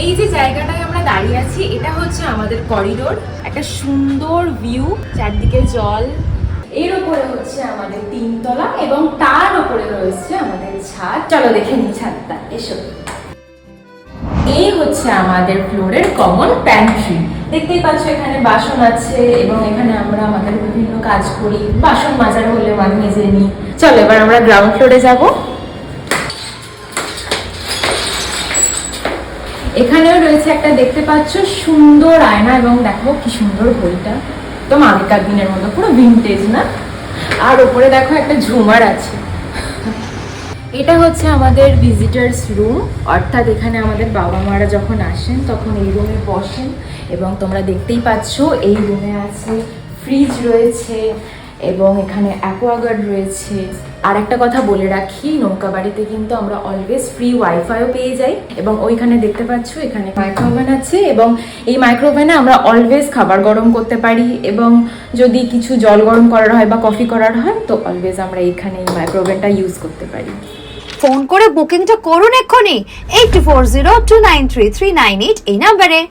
এই যে জায়গাটায় আমরা দাঁড়িয়ে আছি এটা হচ্ছে আমাদের করিডোর, একটা সুন্দর ভিউ, চারদিকে জল, এর উপরে হচ্ছে আমাদের 3 তলা এবং তার উপরে রয়েছে আমাদের ছাদ। চলো দেখে নিই ছাদটা, এসো। এই হচ্ছে আমাদের ফ্লোরের কমন প্যান্ট্রি। দেখতেই পাচ্ছ এখানে বাসন আছে এবং এখানে আমরা আমাদের বিভিন্ন কাজ করি, বাসন মাজার হলে মেজে নিই। চলো এবার আমরা গ্রাউন্ড ফ্লোরে যাব। এখানেও রয়েছে একটা, দেখতে পাচ্ছ সুন্দর আয়না, এবং দেখো কি সুন্দর ঘড়িটা, একদম আগেকার দিনের মতো, পুরো ভিনটেজ না? আর ওপরে দেখো একটা ঝুমার আছে। এটা হচ্ছে আমাদের ভিজিটার্স রুম, অর্থাৎ এখানে আমাদের বাবা মারা যখন আসেন তখন এই রুমে বসেন। এবং তোমরা দেখতেই পাচ্ছ এই রুমে আছে ফ্রিজ রয়েছে এবং এখানে অ্যাকোয়াগার্ড রয়েছে। আর একটা কথা বলে রাখি, নৌকা বাড়িতে কিন্তু আমরা অলওয়েজ ফ্রি ওয়াইফাইও পেয়ে যাই। এবং ওইখানে দেখতে পাচ্ছ এখানে মাইক্রোওভেন আছে, এবং এই মাইক্রোওভেনে আমরা অলওয়েজ খাবার গরম করতে পারি, এবং যদি কিছু জল গরম করার হয় বা কফি করার হয় তো অলওয়েজ আমরা এখানে এই মাইক্রোওভেনটা ইউজ করতে পারি। ফোন করে বুকিংটা করুন এক্ষুনি 8402933398 এই নাম্বারে।